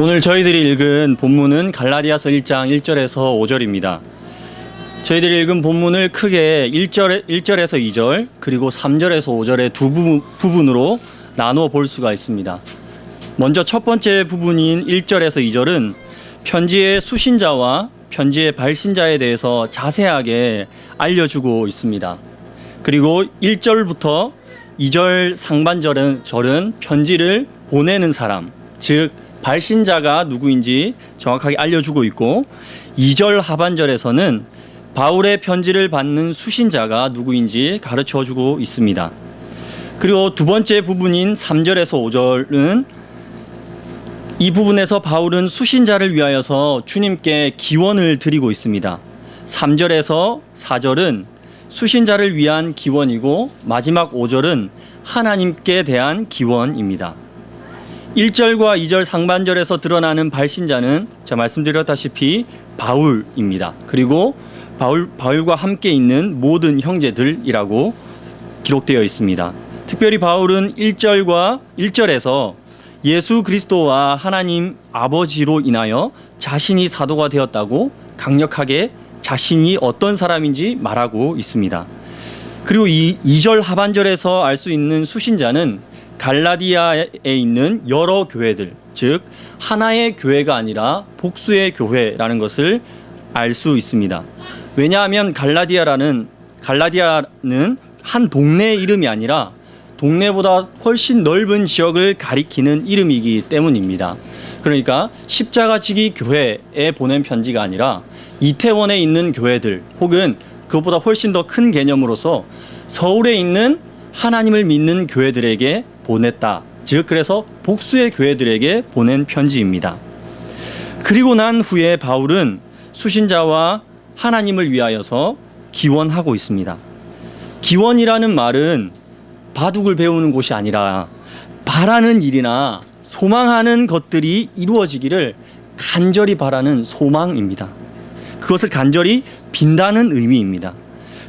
오늘 저희들이 읽은 본문은 갈라디아서 1장 1절에서 5절입니다. 저희들이 읽은 본문을 크게 1절에서 2절 그리고 3절에서 5절의 두 부분으로 나누어 볼 수가 있습니다. 먼저 첫 번째 부분인 1절에서 2절은 편지의 수신자와 편지의 발신자에 대해서 자세하게 알려주고 있습니다. 그리고 1절부터 2절 상반절은 편지를 보내는 사람, 즉 발신자가 누구인지 정확하게 알려주고 있고, 2절 하반절에서는 바울의 편지를 받는 수신자가 누구인지 가르쳐주고 있습니다. 그리고 두 번째 부분인 3절에서 5절은 이 부분에서 바울은 수신자를 위하여서 주님께 기원을 드리고 있습니다. 3절에서 4절은 수신자를 위한 기원이고, 마지막 5절은 하나님께 대한 기원입니다. 1절과 2절 상반절에서 드러나는 발신자는 제가 말씀드렸다시피 바울입니다. 그리고 바울과 함께 있는 모든 형제들이라고 기록되어 있습니다. 특별히 바울은 1절에서 예수 그리스도와 하나님 아버지로 인하여 자신이 사도가 되었다고 강력하게 자신이 어떤 사람인지 말하고 있습니다. 그리고 2절 하반절에서 알 수 있는 수신자는 갈라디아에 있는 여러 교회들, 즉 하나의 교회가 아니라 복수의 교회라는 것을 알 수 있습니다. 왜냐하면 갈라디아는 한 동네의 이름이 아니라 동네보다 훨씬 넓은 지역을 가리키는 이름이기 때문입니다. 그러니까 십자가지기 교회에 보낸 편지가 아니라 이태원에 있는 교회들, 혹은 그것보다 훨씬 더 큰 개념으로서 서울에 있는 하나님을 믿는 교회들에게 보냈다. 즉 그래서 복수의 교회들에게 보낸 편지입니다. 그리고 난 후에 바울은 수신자와 하나님을 위하여서 기원하고 있습니다. 기원이라는 말은 바둑을 배우는 곳이 아니라 바라는 일이나 소망하는 것들이 이루어지기를 간절히 바라는 소망입니다. 그것을 간절히 빈다는 의미입니다.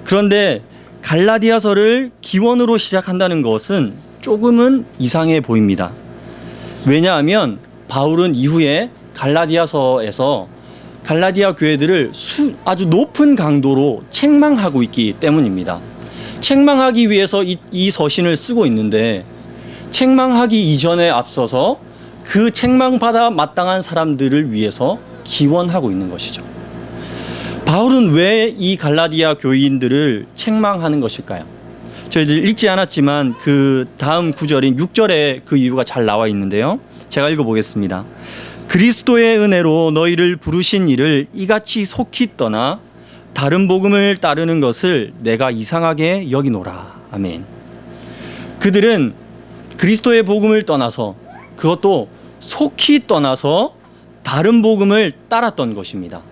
그런데 갈라디아서를 기원으로 시작한다는 것은 조금은 이상해 보입니다. 왜냐하면 바울은 이후에 갈라디아서에서 갈라디아 교회들을 아주 높은 강도로 책망하고 있기 때문입니다. 책망하기 위해서 이 서신을 쓰고 있는데, 책망하기 이전에 앞서서 그 책망받아 마땅한 사람들을 위해서 기원하고 있는 것이죠. 바울은 왜 이 갈라디아 교인들을 책망하는 것일까요? 저희들 읽지 않았지만 그 다음 구절인 6절에 그 이유가 잘 나와 있는데요. 제가 읽어보겠습니다. 그리스도의 은혜로 너희를 부르신 이를 이같이 속히 떠나 다른 복음을 따르는 것을 내가 이상하게 여기노라. 아멘. 그들은 그리스도의 복음을 떠나서, 그것도 속히 떠나서 다른 복음을 따랐던 것입니다.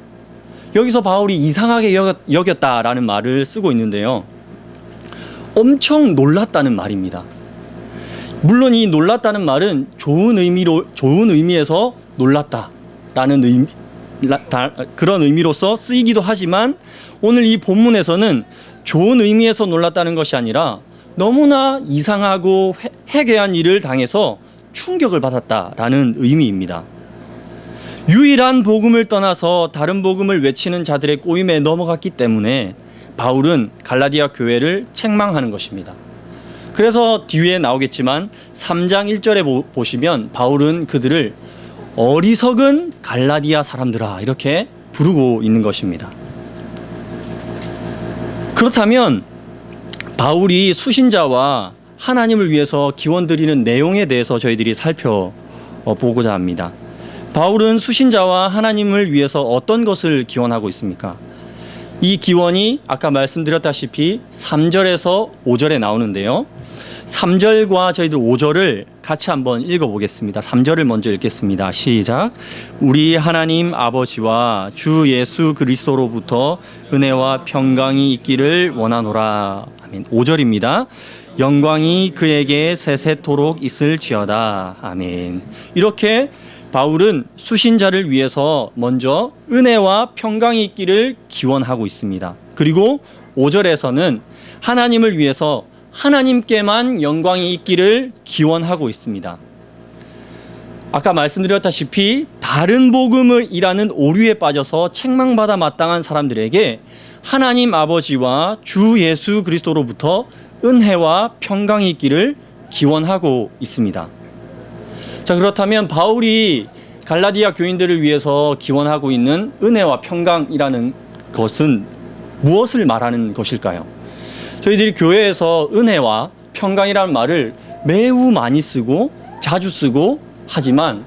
여기서 바울이 이상하게 여겼다라는 말을 쓰고 있는데요. 엄청 놀랐다는 말입니다. 물론 이 놀랐다는 말은 좋은 의미에서 놀랐다라는 그런 의미로서 쓰이기도 하지만, 오늘 이 본문에서는 좋은 의미에서 놀랐다는 것이 아니라 너무나 이상하고 해괴한 일을 당해서 충격을 받았다라는 의미입니다. 유일한 복음을 떠나서 다른 복음을 외치는 자들의 꼬임에 넘어갔기 때문에 바울은 갈라디아 교회를 책망하는 것입니다. 그래서 뒤에 나오겠지만 3장 1절에 보시면 바울은 그들을 어리석은 갈라디아 사람들아 이렇게 부르고 있는 것입니다. 그렇다면 바울이 수신자와 하나님을 위해서 기원드리는 내용에 대해서 저희들이 살펴보고자 합니다. 바울은 수신자와 하나님을 위해서 어떤 것을 기원하고 있습니까? 이 기원이 아까 말씀드렸다시피 3절에서 5절에 나오는데요. 3절과 저희들 5절을 같이 한번 읽어보겠습니다. 3절을 먼저 읽겠습니다. 시작. 우리 하나님 아버지와 주 예수 그리스도로부터 은혜와 평강이 있기를 원하노라. 아멘. 5절입니다. 영광이 그에게 세세토록 있을지어다. 아멘. 이렇게 바울은 수신자를 위해서 먼저 은혜와 평강이 있기를 기원하고 있습니다. 그리고 5절에서는 하나님을 위해서 하나님께만 영광이 있기를 기원하고 있습니다. 아까 말씀드렸다시피 다른 복음을 일하는 오류에 빠져서 책망받아 마땅한 사람들에게 하나님 아버지와 주 예수 그리스도로부터 은혜와 평강이 있기를 기원하고 있습니다. 자, 그렇다면 바울이 갈라디아 교인들을 위해서 기원하고 있는 은혜와 평강이라는 것은 무엇을 말하는 것일까요? 저희들이 교회에서 은혜와 평강이라는 말을 매우 많이 쓰고 자주 쓰고 하지만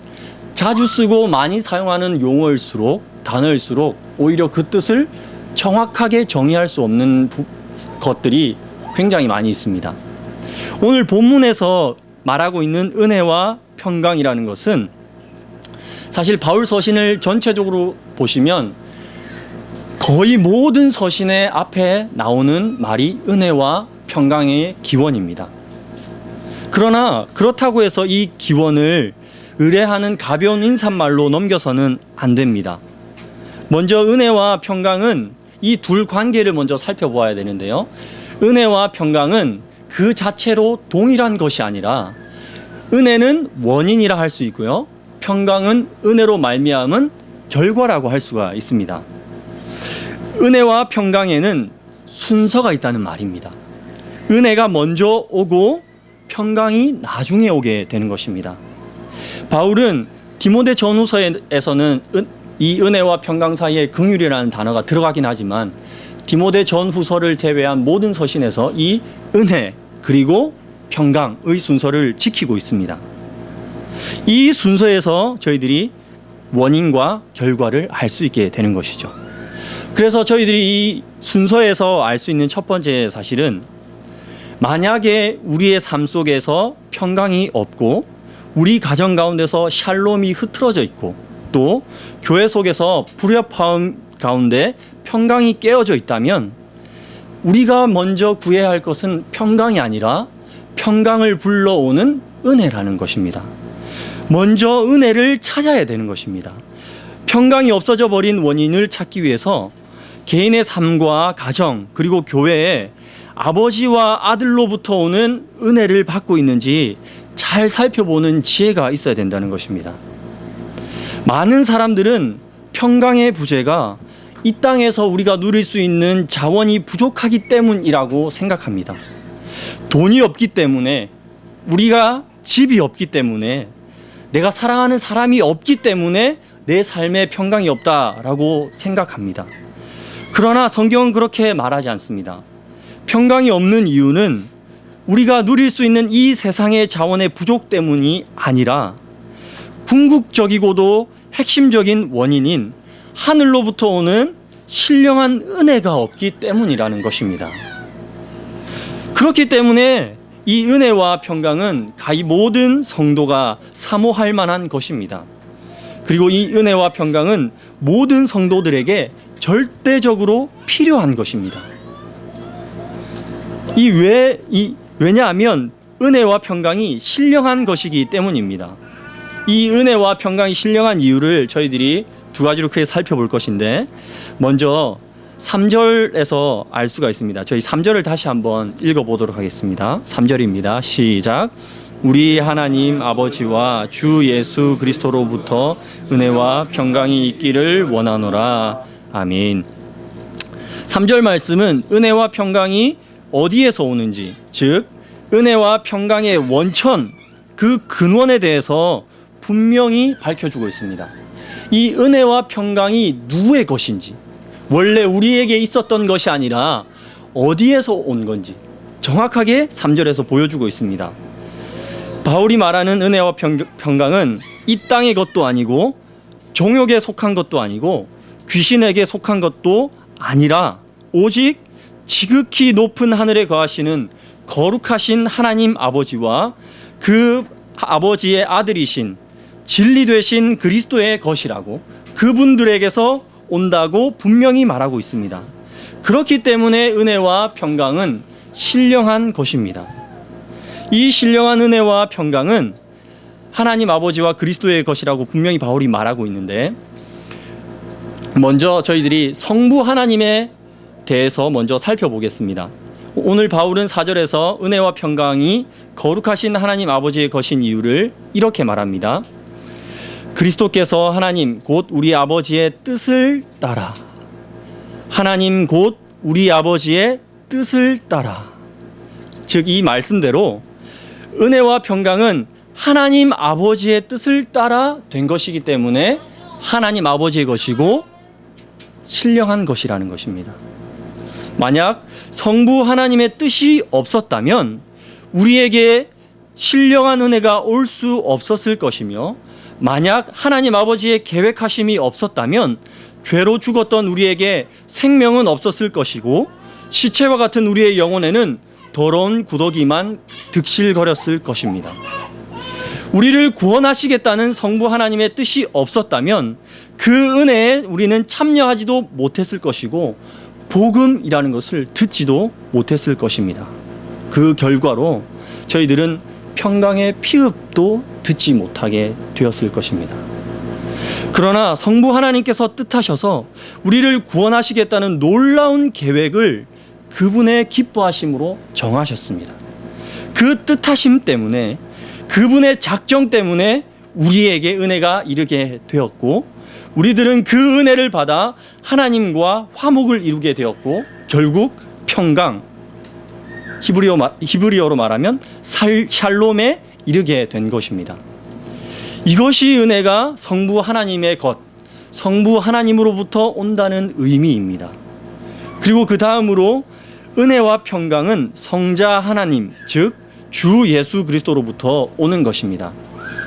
자주 쓰고 많이 사용하는 용어일수록 단어일수록 오히려 그 뜻을 정확하게 정의할 수 없는 것들이 굉장히 많이 있습니다. 오늘 본문에서 말하고 있는 은혜와 평강이라는 것은 사실 바울 서신을 전체적으로 보시면 거의 모든 서신의 앞에 나오는 말이 은혜와 평강의 기원입니다. 그러나 그렇다고 해서 이 기원을 의뢰하는 가벼운 인사말로 넘겨서는 안 됩니다. 먼저 은혜와 평강은 이 둘 관계를 먼저 살펴보아야 되는데요. 은혜와 평강은 그 자체로 동일한 것이 아니라 은혜는 원인이라 할 수 있고요. 평강은 은혜로 말미암은 결과라고 할 수가 있습니다. 은혜와 평강에는 순서가 있다는 말입니다. 은혜가 먼저 오고 평강이 나중에 오게 되는 것입니다. 바울은 디모데 전후서에서는 이 은혜와 평강 사이에 긍휼이라는 단어가 들어가긴 하지만 디모데 전후서를 제외한 모든 서신에서 이 은혜 그리고 평강의 순서를 지키고 있습니다. 이 순서에서 저희들이 원인과 결과를 알 수 있게 되는 것이죠. 그래서 저희들이 이 순서에서 알 수 있는 첫 번째 사실은 만약에 우리의 삶 속에서 평강이 없고 우리 가정 가운데서 샬롬이 흐트러져 있고 또 교회 속에서 불협화음 가운데 평강이 깨어져 있다면 우리가 먼저 구해야 할 것은 평강이 아니라 평강을 불러오는 은혜라는 것입니다. 먼저 은혜를 찾아야 되는 것입니다. 평강이 없어져 버린 원인을 찾기 위해서 개인의 삶과 가정 그리고 교회에 아버지와 아들로부터 오는 은혜를 받고 있는지 잘 살펴보는 지혜가 있어야 된다는 것입니다. 많은 사람들은 평강의 부재가 이 땅에서 우리가 누릴 수 있는 자원이 부족하기 때문이라고 생각합니다. 돈이 없기 때문에, 우리가 집이 없기 때문에, 내가 사랑하는 사람이 없기 때문에 내 삶에 평강이 없다라고 생각합니다. 그러나 성경은 그렇게 말하지 않습니다. 평강이 없는 이유는 우리가 누릴 수 있는 이 세상의 자원의 부족 때문이 아니라 궁극적이고도 핵심적인 원인인 하늘로부터 오는 신령한 은혜가 없기 때문이라는 것입니다. 그렇기 때문에 이 은혜와 평강은 가히 모든 성도가 사모할 만한 것입니다. 그리고 이 은혜와 평강은 모든 성도들에게 절대적으로 필요한 것입니다. 왜냐하면 은혜와 평강이 신령한 것이기 때문입니다. 이 은혜와 평강이 신령한 이유를 저희들이 두 가지로 크게 살펴볼 것인데, 먼저 3절에서 알 수가 있습니다. 저희 3절을 다시 한번 읽어보도록 하겠습니다. 3절입니다. 시작. 우리 하나님 아버지와 주 예수 그리스도로부터 은혜와 평강이 있기를 원하노라. 아멘. 3절 말씀은 은혜와 평강이 어디에서 오는지, 즉 은혜와 평강의 원천, 그 근원에 대해서 분명히 밝혀주고 있습니다. 이 은혜와 평강이 누구의 것인지, 원래 우리에게 있었던 것이 아니라 어디에서 온 건지 정확하게 3절에서 보여주고 있습니다. 바울이 말하는 은혜와 평강은 이 땅의 것도 아니고 종욕에 속한 것도 아니고 귀신에게 속한 것도 아니라 오직 지극히 높은 하늘에 거하시는 거룩하신 하나님 아버지와 그 아버지의 아들이신 진리 되신 그리스도의 것이라고, 그분들에게서 온다고 분명히 말하고 있습니다. 그렇기 때문에 은혜와 평강은 신령한 것입니다. 이 신령한 은혜와 평강은 하나님 아버지와 그리스도의 것이라고 분명히 바울이 말하고 있는데, 먼저 저희들이 성부 하나님에 대해서 먼저 살펴보겠습니다. 오늘 바울은 4절에서 은혜와 평강이 거룩하신 하나님 아버지의 것인 이유를 이렇게 말합니다. 그리스도께서 하나님 곧 우리 아버지의 뜻을 따라, 하나님 곧 우리 아버지의 뜻을 따라, 즉 이 말씀대로 은혜와 평강은 하나님 아버지의 뜻을 따라 된 것이기 때문에 하나님 아버지의 것이고 신령한 것이라는 것입니다. 만약 성부 하나님의 뜻이 없었다면 우리에게 신령한 은혜가 올 수 없었을 것이며, 만약 하나님 아버지의 계획하심이 없었다면 죄로 죽었던 우리에게 생명은 없었을 것이고, 시체와 같은 우리의 영혼에는 더러운 구더기만 득실거렸을 것입니다. 우리를 구원하시겠다는 성부 하나님의 뜻이 없었다면 그 은혜에 우리는 참여하지도 못했을 것이고 복음이라는 것을 듣지도 못했을 것입니다. 그 결과로 저희들은 평강의 피읍도 듣지 못하게 되었을 것입니다. 그러나 성부 하나님께서 뜻하셔서 우리를 구원하시겠다는 놀라운 계획을 그분의 기뻐하심으로 정하셨습니다. 그 뜻하심 때문에, 그분의 작정 때문에 우리에게 은혜가 이르게 되었고, 우리들은 그 은혜를 받아 하나님과 화목을 이루게 되었고, 결국 평강, 히브리어로 말하면 샬롬에 이르게 된 것입니다. 이것이 은혜가 성부 하나님의 것, 성부 하나님으로부터 온다는 의미입니다. 그리고 그 다음으로 은혜와 평강은 성자 하나님, 즉 주 예수 그리스도로부터 오는 것입니다.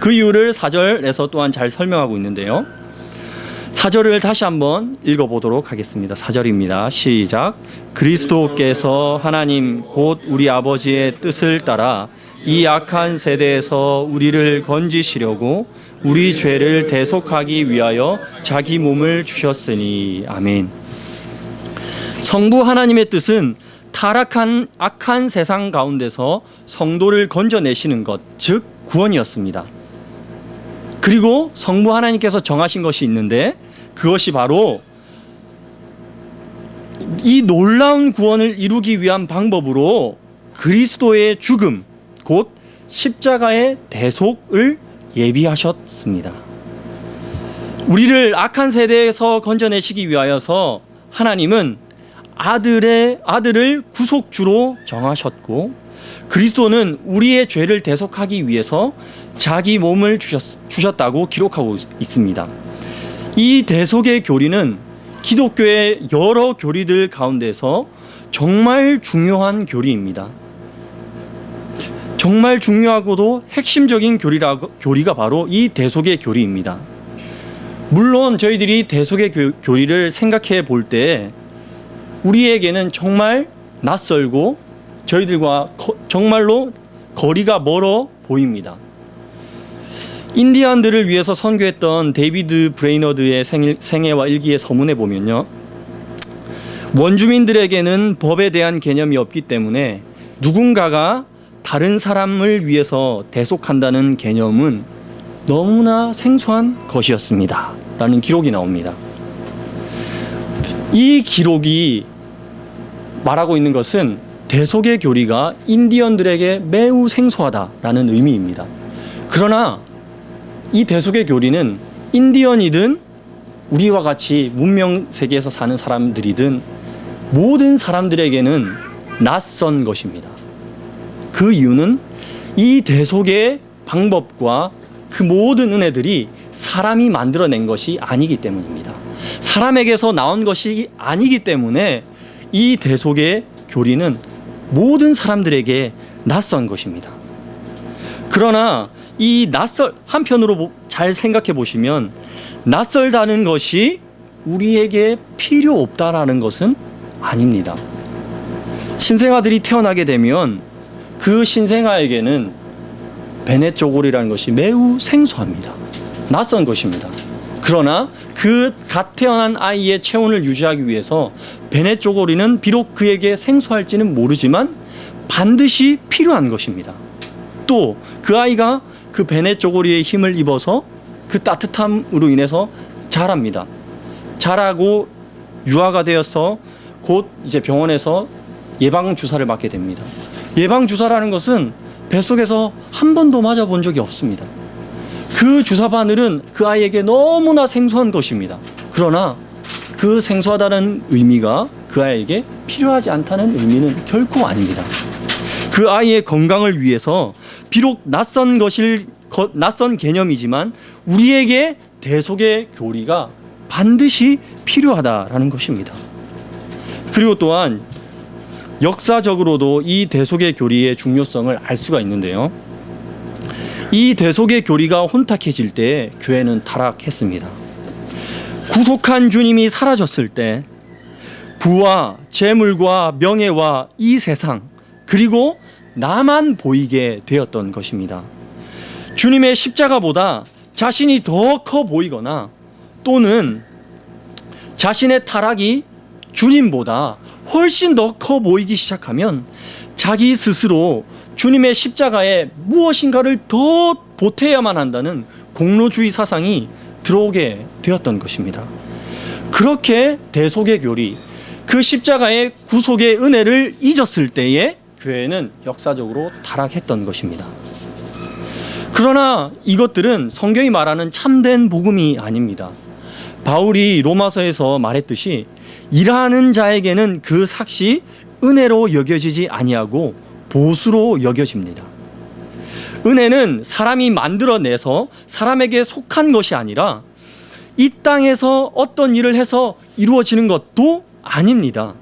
그 이유를 4절에서 또한 잘 설명하고 있는데요. 4절을 다시 한번 읽어보도록 하겠습니다. 4절입니다. 시작. 그리스도께서 하나님 곧 우리 아버지의 뜻을 따라 이 악한 세대에서 우리를 건지시려고 우리 죄를 대속하기 위하여 자기 몸을 주셨으니. 아멘. 성부 하나님의 뜻은 타락한 악한 세상 가운데서 성도를 건져내시는 것, 즉 구원이었습니다. 그리고 성부 하나님께서 정하신 것이 있는데, 그것이 바로 이 놀라운 구원을 이루기 위한 방법으로 그리스도의 죽음, 곧 십자가의 대속을 예비하셨습니다. 우리를 악한 세대에서 건져내시기 위하여서 하나님은 아들을 구속주로 정하셨고, 그리스도는 우리의 죄를 대속하기 위해서 자기 몸을 주셨다고 기록하고 있습니다. 이 대속의 교리는 기독교의 여러 교리들 가운데서 정말 중요한 교리입니다. 정말 중요하고도 핵심적인 교리가 바로 이 대속의 교리입니다. 물론 저희들이 대속의 교리를 생각해 볼 때 우리에게는 정말 낯설고 저희들과 정말로 거리가 멀어 보입니다. 인디안들을 위해서 선교했던 데이비드 브레이너드의 생애와 일기의 서문에 보면요, 원주민들에게는 법에 대한 개념이 없기 때문에 누군가가 다른 사람을 위해서 대속한다는 개념은 너무나 생소한 것이었습니다 라는 기록이 나옵니다. 이 기록이 말하고 있는 것은 대속의 교리가 인디언들에게 매우 생소하다라는 의미입니다. 그러나 이 대속의 교리는 인디언이든 우리와 같이 문명 세계에서 사는 사람들이든 모든 사람들에게는 낯선 것입니다. 그 이유는 이 대속의 방법과 그 모든 은혜들이 사람이 만들어낸 것이 아니기 때문입니다. 사람에게서 나온 것이 아니기 때문에 이 대속의 교리는 모든 사람들에게 낯선 것입니다. 그러나 이 한편으로 잘 생각해 보시면 낯설다는 것이 우리에게 필요 없다라는 것은 아닙니다. 신생아들이 태어나게 되면 그 신생아에게는 베네 쪼고리라는 것이 매우 생소합니다. 낯선 것입니다. 그러나 그 갓 태어난 아이의 체온을 유지하기 위해서 베네 쪼고리는 비록 그에게 생소할지는 모르지만 반드시 필요한 것입니다. 또 그 아이가 그 베네 쪼고리의 힘을 입어서 그 따뜻함으로 인해서 자랍니다. 자라고 유아가 되어서 곧 이제 병원에서 예방 주사를 맞게 됩니다. 예방 주사라는 것은 뱃속에서 한 번도 맞아본 적이 없습니다. 그 주사 바늘은 그 아이에게 너무나 생소한 것입니다. 그러나 그 생소하다는 의미가 그 아이에게 필요하지 않다는 의미는 결코 아닙니다. 그 아이의 건강을 위해서 비록 낯선 개념이지만 우리에게 대속의 교리가 반드시 필요하다라는 것입니다. 그리고 또한 역사적으로도 이 대속의 교리의 중요성을 알 수가 있는데요. 이 대속의 교리가 혼탁해질 때 교회는 타락했습니다. 구속한 주님이 사라졌을 때 부와 재물과 명예와 이 세상 그리고 나만 보이게 되었던 것입니다. 주님의 십자가보다 자신이 더 커 보이거나 또는 자신의 타락이 주님보다 훨씬 더 커 보이기 시작하면 자기 스스로 주님의 십자가에 무엇인가를 더 보태야만 한다는 공로주의 사상이 들어오게 되었던 것입니다. 그렇게 대속의 교리, 그 십자가의 구속의 은혜를 잊었을 때에 교회는 역사적으로 타락했던 것입니다. 그러나 이것들은 성경이 말하는 참된 복음이 아닙니다. 바울이 로마서에서 말했듯이 일하는 자에게는 그 삭시 은혜로 여겨지지 아니하고 보수로 여겨집니다. 은혜는 사람이 만들어내서 사람에게 속한 것이 아니라 이 땅에서 어떤 일을 해서 이루어지는 것도 아닙니다.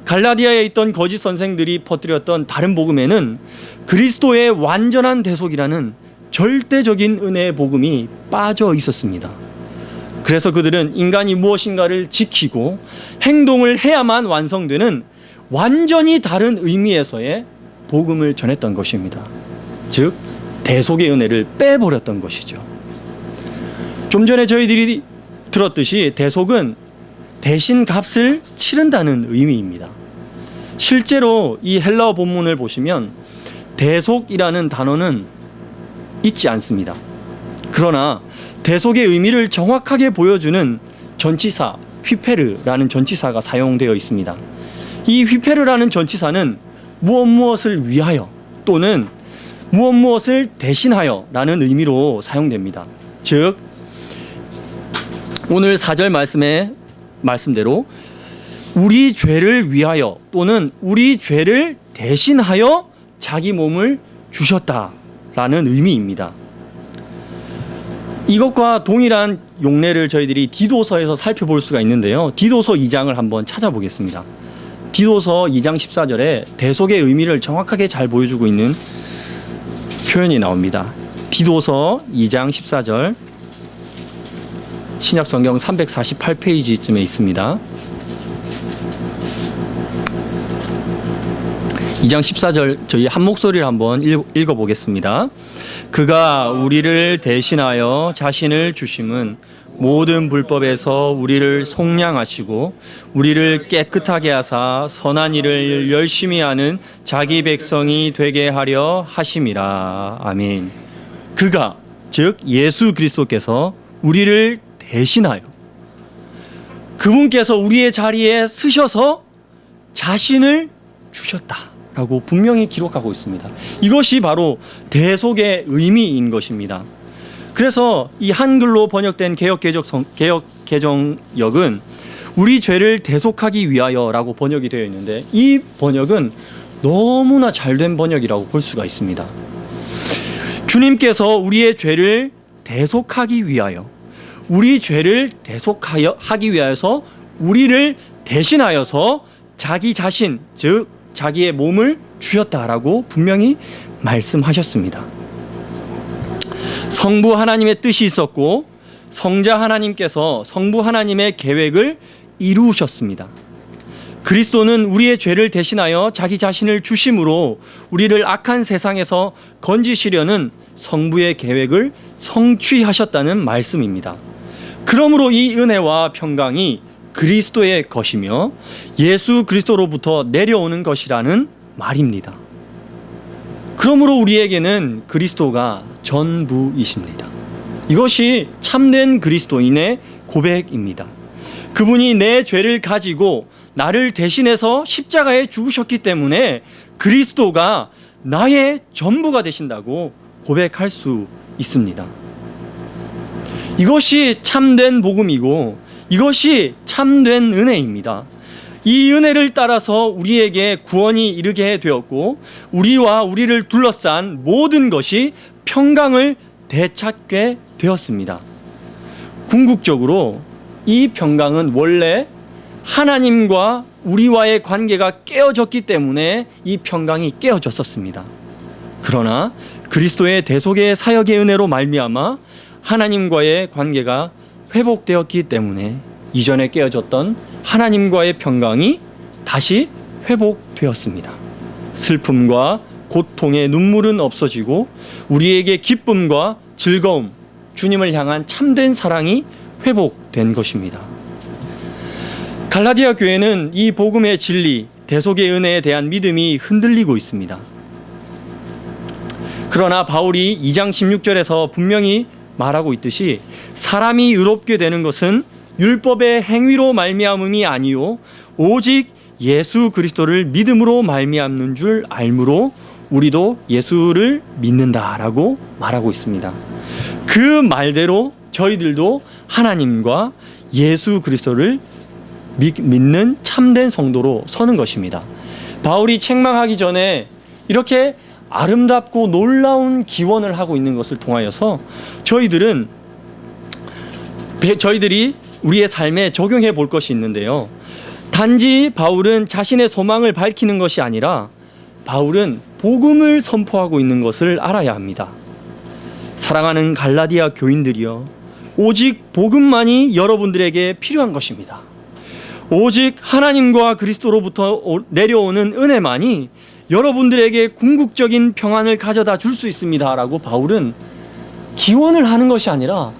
갈라디아에 있던 거짓 선생들이 퍼뜨렸던 다른 복음에는 그리스도의 완전한 대속이라는 절대적인 은혜의 복음이 빠져 있었습니다. 그래서 그들은 인간이 무엇인가를 지키고 행동을 해야만 완성되는 완전히 다른 의미에서의 복음을 전했던 것입니다. 즉 대속의 은혜를 빼버렸던 것이죠. 좀 전에 저희들이 들었듯이 대속은 대신 값을 치른다는 의미입니다. 실제로 이 헬라어 본문을 보시면 대속이라는 단어는 있지 않습니다. 그러나 대속의 의미를 정확하게 보여주는 전치사 휘페르라는 전치사가 사용되어 있습니다. 이 휘페르라는 전치사는 무엇을 위하여 또는 무엇을 대신하여 라는 의미로 사용됩니다. 즉 오늘 4절 말씀의 말씀대로 우리 죄를 위하여 또는 우리 죄를 대신하여 자기 몸을 주셨다라는 의미입니다. 이것과 동일한 용례를 저희들이 디도서에서 살펴볼 수가 있는데요. 디도서 2장을 한번 찾아보겠습니다. 디도서 2장 14절에 대속의 의미를 정확하게 잘 보여주고 있는 표현이 나옵니다. 디도서 2장 14절 신약성경 348페이지쯤에 있습니다. 2장 14절 저희 한 목소리를 한번 읽어보겠습니다. 그가 우리를 대신하여 자신을 주심은 모든 불법에서 우리를 속량하시고 우리를 깨끗하게 하사 선한 일을 열심히 하는 자기 백성이 되게 하려 하심이라. 아멘. 그가 즉 예수 그리스도께서 우리를 대신하여 그분께서 우리의 자리에 서셔서 자신을 주셨다라고 분명히 기록하고 있습니다. 이것이 바로 대속의 의미인 것입니다. 그래서 이 한글로 번역된 개역개정역은 우리 죄를 대속하기 위하여라고 번역이 되어 있는데 이 번역은 너무나 잘된 번역이라고 볼 수가 있습니다. 주님께서 우리의 죄를 대속하기 위하여 우리 죄를 대속하기 위하여서 우리를 대신하여서 자기 자신 즉 자기의 몸을 주셨다라고 분명히 말씀하셨습니다. 성부 하나님의 뜻이 있었고 성자 하나님께서 성부 하나님의 계획을 이루셨습니다. 그리스도는 우리의 죄를 대신하여 자기 자신을 주심으로 우리를 악한 세상에서 건지시려는 성부의 계획을 성취하셨다는 말씀입니다. 그러므로 이 은혜와 평강이 그리스도의 것이며 예수 그리스도로부터 내려오는 것이라는 말입니다. 그러므로 우리에게는 그리스도가 전부이십니다. 이것이 참된 그리스도인의 고백입니다. 그분이 내 죄를 가지고 나를 대신해서 십자가에 죽으셨기 때문에 그리스도가 나의 전부가 되신다고 고백할 수 있습니다. 이것이 참된 복음이고 이것이 참된 은혜입니다. 이 은혜를 따라서 우리에게 구원이 이르게 되었고 우리와 우리를 둘러싼 모든 것이 평강을 되찾게 되었습니다. 궁극적으로 이 평강은 원래 하나님과 우리와의 관계가 깨어졌기 때문에 이 평강이 깨어졌었습니다. 그러나 그리스도의 대속의 사역의 은혜로 말미암아 하나님과의 관계가 회복되었기 때문에 이전에 깨어졌던 하나님과의 평강이 다시 회복되었습니다. 슬픔과 고통의 눈물은 없어지고 우리에게 기쁨과 즐거움, 주님을 향한 참된 사랑이 회복된 것입니다. 갈라디아 교회는 이 복음의 진리, 대속의 은혜에 대한 믿음이 흔들리고 있습니다. 그러나 바울이 2장 16절에서 분명히 말하고 있듯이 사람이 의롭게 되는 것은 율법의 행위로 말미암음이 아니요 오직 예수 그리스도를 믿음으로 말미암는 줄 알므로 우리도 예수를 믿는다라고 말하고 있습니다. 그 말대로 저희들도 하나님과 예수 그리스도를 믿는 참된 성도로 서는 것입니다. 바울이 책망하기 전에 이렇게 아름답고 놀라운 기원을 하고 있는 것을 통하여서 저희들이 우리의 삶에 적용해 볼 것이 있는데요. 단지 바울은 자신의 소망을 밝히는 것이 아니라 바울은 복음을 선포하고 있는 것을 알아야 합니다. 사랑하는 갈라디아 교인들이여, 오직 복음만이 여러분들에게 필요한 것입니다. 오직 하나님과 그리스도로부터 내려오는 은혜만이 여러분들에게 궁극적인 평안을 가져다 줄 수 있습니다 라고 바울은 기원을 하는 것이 아니라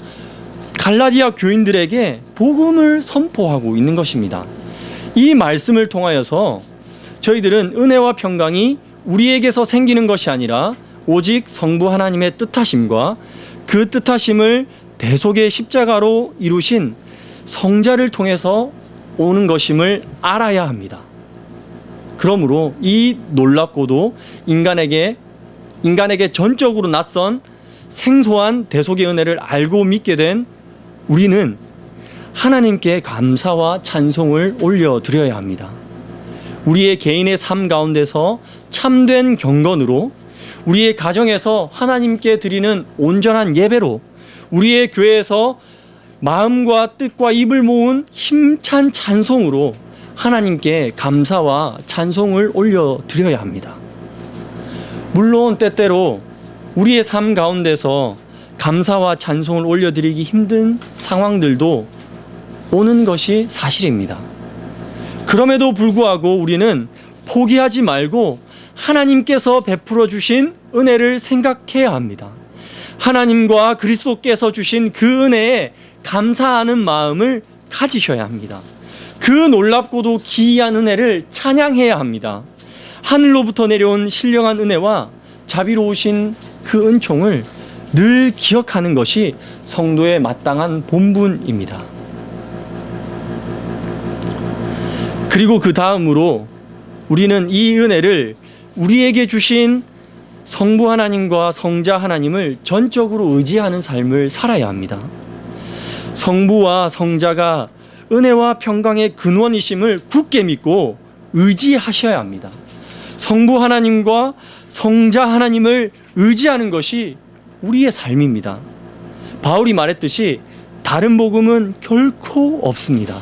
갈라디아 교인들에게 복음을 선포하고 있는 것입니다. 이 말씀을 통하여서 저희들은 은혜와 평강이 우리에게서 생기는 것이 아니라 오직 성부 하나님의 뜻하심과 그 뜻하심을 대속의 십자가로 이루신 성자를 통해서 오는 것임을 알아야 합니다. 그러므로 이 놀랍고도 인간에게 전적으로 낯선 생소한 대속의 은혜를 알고 믿게 된 우리는 하나님께 감사와 찬송을 올려드려야 합니다. 우리의 개인의 삶 가운데서 참된 경건으로, 우리의 가정에서 하나님께 드리는 온전한 예배로, 우리의 교회에서 마음과 뜻과 입을 모은 힘찬 찬송으로 하나님께 감사와 찬송을 올려드려야 합니다. 물론 때때로 우리의 삶 가운데서 감사와 찬송을 올려드리기 힘든 상황들도 오는 것이 사실입니다. 그럼에도 불구하고 우리는 포기하지 말고 하나님께서 베풀어 주신 은혜를 생각해야 합니다. 하나님과 그리스도께서 주신 그 은혜에 감사하는 마음을 가지셔야 합니다. 그 놀랍고도 기이한 은혜를 찬양해야 합니다. 하늘로부터 내려온 신령한 은혜와 자비로우신 그 은총을 늘 기억하는 것이 성도의 마땅한 본분입니다. 그리고 그 다음으로 우리는 이 은혜를 우리에게 주신 성부 하나님과 성자 하나님을 전적으로 의지하는 삶을 살아야 합니다. 성부와 성자가 은혜와 평강의 근원이심을 굳게 믿고 의지하셔야 합니다. 성부 하나님과 성자 하나님을 의지하는 것이 우리의 삶입니다. 바울이 말했듯이 다른 복음은 결코 없습니다.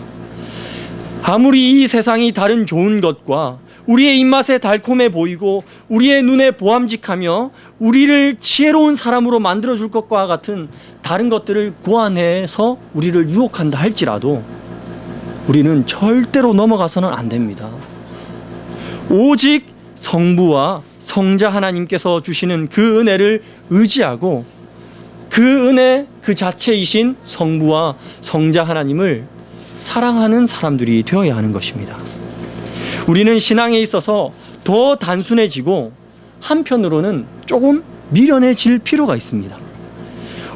아무리 이 세상이 다른 좋은 것과 우리의 입맛에 달콤해 보이고 우리의 눈에 보암직하며 우리를 지혜로운 사람으로 만들어줄 것과 같은 다른 것들을 고안해서 우리를 유혹한다 할지라도 우리는 절대로 넘어가서는 안 됩니다. 오직 성부와 성자 하나님께서 주시는 그 은혜를 의지하고 그 은혜 그 자체이신 성부와 성자 하나님을 사랑하는 사람들이 되어야 하는 것입니다. 우리는 신앙에 있어서 더 단순해지고 한편으로는 조금 미련해질 필요가 있습니다.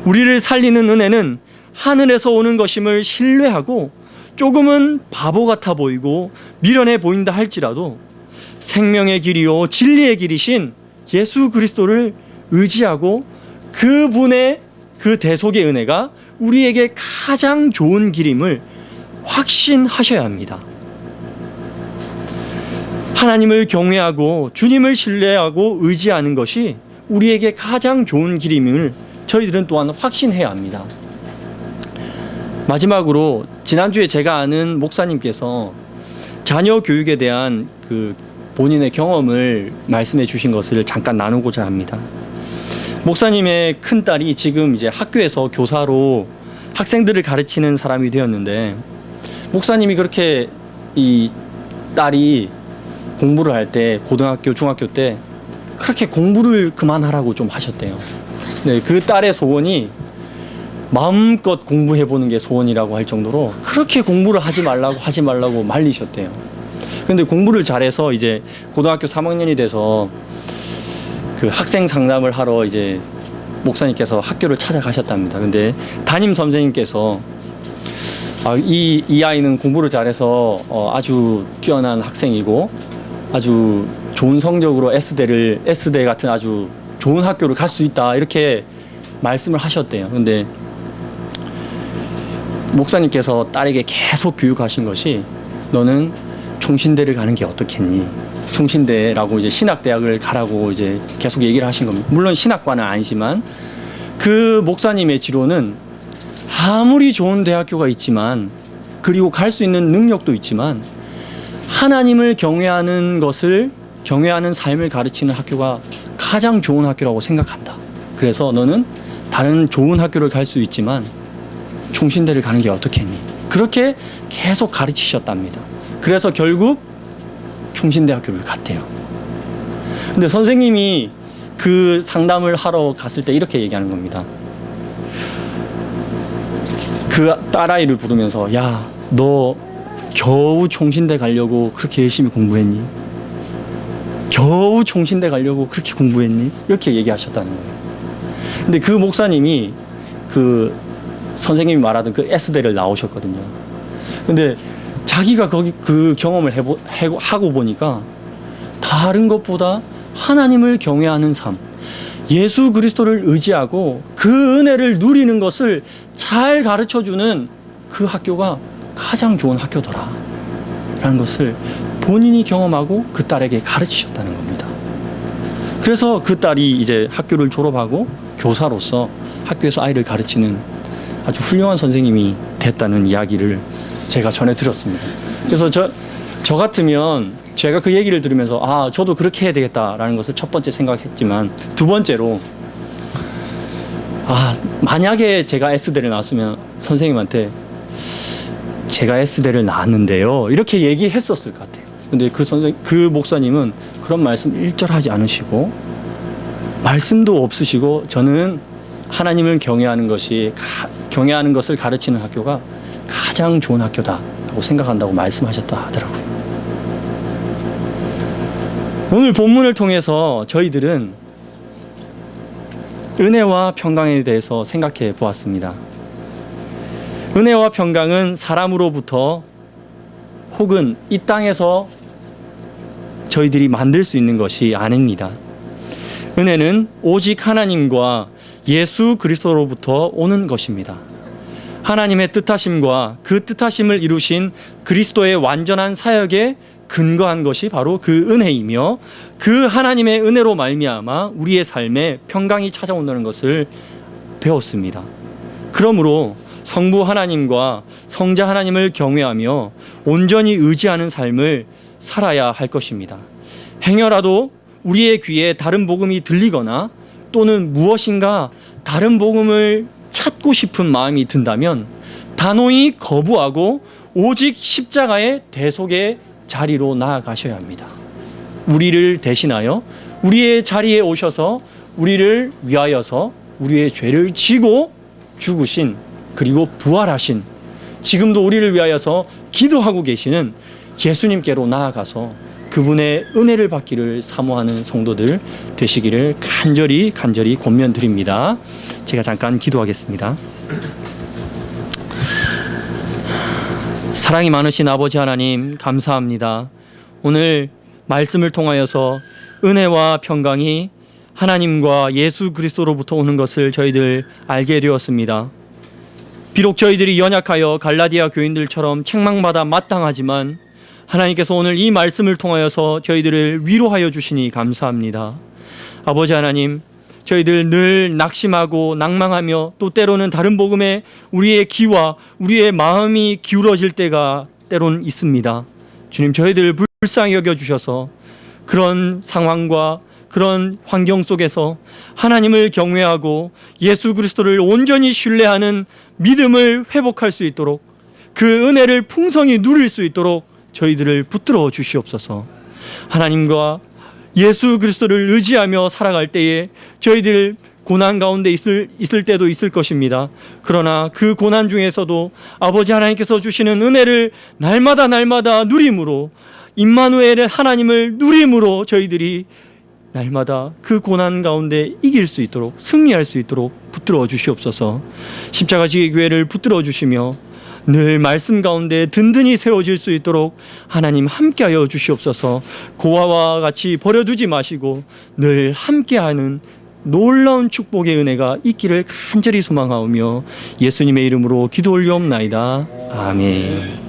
우리를 살리는 은혜는 하늘에서 오는 것임을 신뢰하고 조금은 바보 같아 보이고 미련해 보인다 할지라도 생명의 길이요 진리의 길이신 예수 그리스도를 의지하고 그분의 그 대속의 은혜가 우리에게 가장 좋은 길임을 확신하셔야 합니다. 하나님을 경외하고 주님을 신뢰하고 의지하는 것이 우리에게 가장 좋은 길임을 저희들은 또한 확신해야 합니다. 마지막으로 지난주에 제가 아는 목사님께서 자녀 교육에 대한 그 본인의 경험을 말씀해 주신 것을 잠깐 나누고자 합니다. 목사님의 큰딸이 지금 이제 학교에서 교사로 학생들을 가르치는 사람이 되었는데, 목사님이 그렇게 이 딸이 공부를 할 때, 고등학교, 중학교 때 그렇게 공부를 그만하라고 좀 하셨대요. 네, 그 딸의 소원이 마음껏 공부해보는 게 소원이라고 할 정도로 그렇게 공부를 하지 말라고 말리셨대요. 근데 공부를 잘해서 이제 고등학교 3학년이 돼서 그 학생 상담을 하러 이제 목사님께서 학교를 찾아가셨답니다. 근데 담임 선생님께서 이 아이는 공부를 잘해서 아주 뛰어난 학생이고 아주 좋은 성적으로 S대 같은 아주 좋은 학교를 갈 수 있다, 이렇게 말씀을 하셨대요. 근데 목사님께서 딸에게 계속 교육하신 것이, 너는 총신대를 가는 게 어떻겠니? 총신대라고 이제 신학대학을 가라고 이제 계속 얘기를 하신 겁니다. 물론 신학과는 아니지만 그 목사님의 지론은 아무리 좋은 대학교가 있지만, 그리고 갈 수 있는 능력도 있지만, 하나님을 경외하는 삶을 가르치는 학교가 가장 좋은 학교라고 생각한다. 그래서 너는 다른 좋은 학교를 갈 수 있지만 총신대를 가는 게 어떻겠니? 그렇게 계속 가르치셨답니다. 그래서 결국 총신대학교를 갔대요. 근데 선생님이 그 상담을 하러 갔을 때 이렇게 얘기하는 겁니다. 그 딸아이를 부르면서, 야, 너 겨우 총신대 가려고 그렇게 열심히 공부했니? 겨우 총신대 가려고 그렇게 공부했니? 이렇게 얘기하셨다는 거예요. 근데 그 목사님이 그 선생님이 말하던 그 S대를 나오셨거든요. 근데 자기가 거기 그 경험을 하고 보니까 다른 것보다 하나님을 경외하는 삶, 예수 그리스도를 의지하고 그 은혜를 누리는 것을 잘 가르쳐주는 그 학교가 가장 좋은 학교더라 라는 것을 본인이 경험하고 그 딸에게 가르치셨다는 겁니다. 그래서 그 딸이 이제 학교를 졸업하고 교사로서 학교에서 아이를 가르치는 아주 훌륭한 선생님이 됐다는 이야기를 제가 전해 들었습니다. 그래서 저 같으면 제가 그 얘기를 들으면서 저도 그렇게 해야 되겠다라는 것을 첫 번째 생각했지만, 두 번째로 만약에 제가 S대를 나왔으면 선생님한테 제가 S대를 나왔는데요, 이렇게 얘기했었을 것 같아요. 근데 그 목사님은 그런 말씀 일절하지 않으시고 말씀도 없으시고, 저는 하나님을 경외하는 것을 가르치는 학교가 가장 좋은 학교다라고 생각한다고 말씀하셨다 하더라고요. 오늘 본문을 통해서 저희들은 은혜와 평강에 대해서 생각해 보았습니다. 은혜와 평강은 사람으로부터 혹은 이 땅에서 저희들이 만들 수 있는 것이 아닙니다. 은혜는 오직 하나님과 예수 그리스도로부터 오는 것입니다. 하나님의 뜻하심과 그 뜻하심을 이루신 그리스도의 완전한 사역에 근거한 것이 바로 그 은혜이며, 그 하나님의 은혜로 말미암아 우리의 삶에 평강이 찾아온다는 것을 배웠습니다. 그러므로 성부 하나님과 성자 하나님을 경외하며 온전히 의지하는 삶을 살아야 할 것입니다. 행여라도 우리의 귀에 다른 복음이 들리거나 또는 무엇인가 다른 복음을 찾고 싶은 마음이 든다면 단호히 거부하고 오직 십자가의 대속의 자리로 나아가셔야 합니다. 우리를 대신하여 우리의 자리에 오셔서 우리를 위하여서 우리의 죄를 지고 죽으신, 그리고 부활하신, 지금도 우리를 위하여서 기도하고 계시는 예수님께로 나아가서 그분의 은혜를 받기를 사모하는 성도들 되시기를 간절히 권면드립니다. 제가 잠깐 기도하겠습니다. 사랑이 많으신 아버지 하나님, 감사합니다. 오늘 말씀을 통하여서 은혜와 평강이 하나님과 예수 그리스도로부터 오는 것을 저희들 알게 되었습니다. 비록 저희들이 연약하여 갈라디아 교인들처럼 책망받아 마땅하지만 하나님께서 오늘 이 말씀을 통하여서 저희들을 위로하여 주시니 감사합니다. 아버지 하나님, 저희들 늘 낙심하고 낭망하며 또 때로는 다른 복음에 우리의 귀와 우리의 마음이 기울어질 때가 때로는 있습니다. 주님, 저희들 불쌍히 여겨주셔서 그런 상황과 그런 환경 속에서 하나님을 경외하고 예수 그리스도를 온전히 신뢰하는 믿음을 회복할 수 있도록, 그 은혜를 풍성히 누릴 수 있도록 저희들을 붙들어 주시옵소서. 하나님과 예수 그리스도를 의지하며 살아갈 때에 저희들 고난 가운데 있을 때도 있을 것입니다. 그러나 그 고난 중에서도 아버지 하나님께서 주시는 은혜를 날마다 누림으로, 임마누엘의 하나님을 누림으로 저희들이 날마다 그 고난 가운데 이길 수 있도록, 승리할 수 있도록 붙들어 주시옵소서. 십자가 지기 교회를 붙들어 주시며 늘 말씀 가운데 든든히 세워질 수 있도록 하나님 함께하여 주시옵소서. 고아와 같이 버려두지 마시고 늘 함께하는 놀라운 축복의 은혜가 있기를 간절히 소망하오며 예수님의 이름으로 기도 올리옵나이다. 아멘.